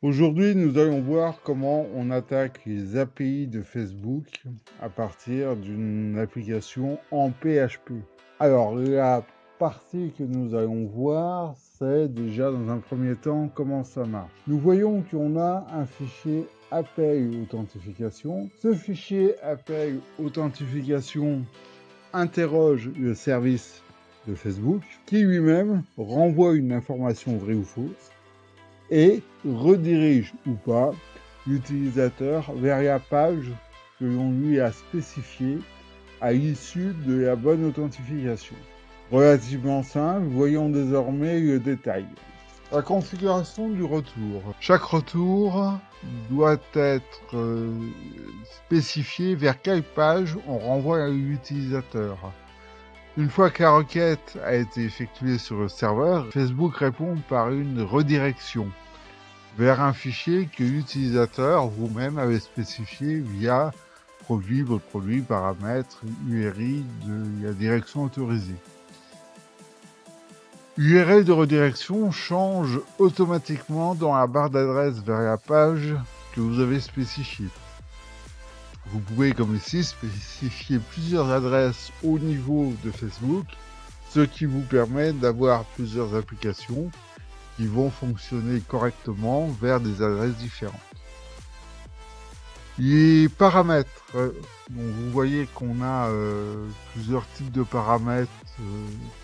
Aujourd'hui, nous allons voir comment on attaque les API de Facebook à partir d'une application en PHP. Alors, la partie que nous allons voir, c'est déjà dans un premier temps comment ça marche. Nous voyons qu'on a un fichier API authentification. Ce fichier API authentification interroge le service de Facebook qui lui-même renvoie une information vraie ou fausse et redirige ou pas l'utilisateur vers la page que l'on lui a spécifiée à l'issue de la bonne authentification. Relativement simple, voyons désormais le détail. La configuration du retour. Chaque retour doit être spécifié vers quelle page on renvoie l'utilisateur. Une fois que la requête a été effectuée sur le serveur, Facebook répond par une redirection vers un fichier que l'utilisateur vous-même avait spécifié via votre produit, paramètres, URI de la direction autorisée. L'URL de redirection change automatiquement dans la barre d'adresse vers la page que vous avez spécifiée. Vous pouvez, comme ici, spécifier plusieurs adresses au niveau de Facebook, ce qui vous permet d'avoir plusieurs applications qui vont fonctionner correctement vers des adresses différentes. Les paramètres, vous voyez qu'on a plusieurs types de paramètres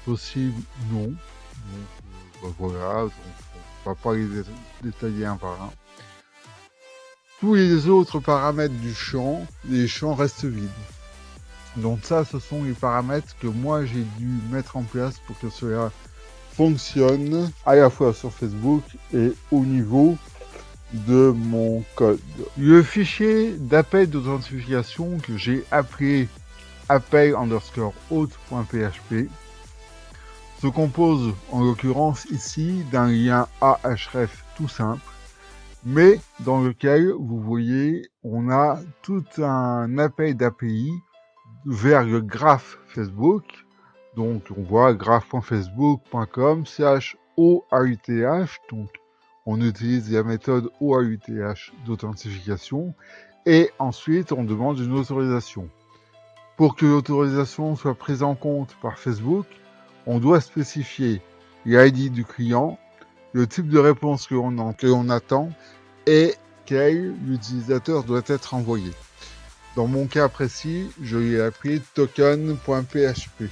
possibles ou non. Donc, voilà, donc, on ne va pas les détailler un par un. Tous les autres paramètres du champ, les champs restent vides. Donc ça, ce sont les paramètres que moi j'ai dû mettre en place pour que cela fonctionne à la fois sur Facebook et au niveau de mon code. Le fichier d'appel d'authentification que j'ai appelé appel_auth.php se compose en l'occurrence ici d'un lien Ahref tout simple, mais dans lequel, vous voyez, on a tout un appel d'API vers le graphe Facebook. Donc, on voit graph.facebook.com/OAuth. Donc, on utilise la méthode OAuth d'authentification. Et ensuite, on demande une autorisation. Pour que l'autorisation soit prise en compte par Facebook, on doit spécifier l'ID du client, le type de réponse que l'on attend et quel l'utilisateur doit être envoyé. Dans mon cas précis, je l'ai appelé token.php.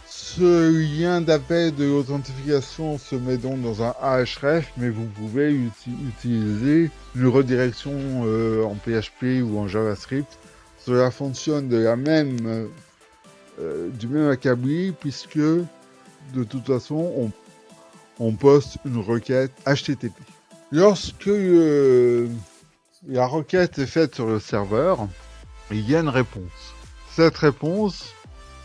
Ce lien d'appel de l'authentification se met donc dans un Ahref, mais vous pouvez utiliser une redirection en PHP ou en JavaScript. Cela fonctionne de la même, du même acabit, puisque de toute façon, on poste une requête HTTP. Lorsque la requête est faite sur le serveur, il y a une réponse. Cette réponse,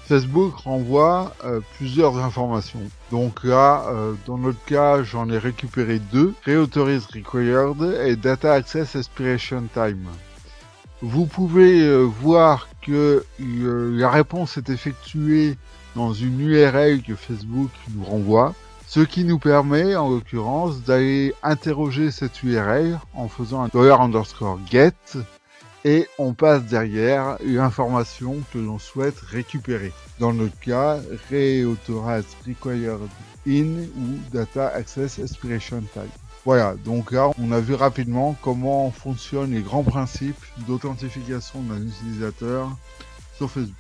Facebook renvoie plusieurs informations. Donc là, dans notre cas, j'en ai récupéré 2. Reauthorize required et Data Access Expiration Time. Vous pouvez voir que la réponse est effectuée dans une URL que Facebook nous renvoie, ce qui nous permet, en l'occurrence, d'aller interroger cette URL en faisant un $_get et on passe derrière l'information que l'on souhaite récupérer. Dans notre cas, Reauthorize Required In ou Data Access Expiration Time. Voilà, donc là, on a vu rapidement comment fonctionnent les grands principes d'authentification d'un utilisateur sur Facebook.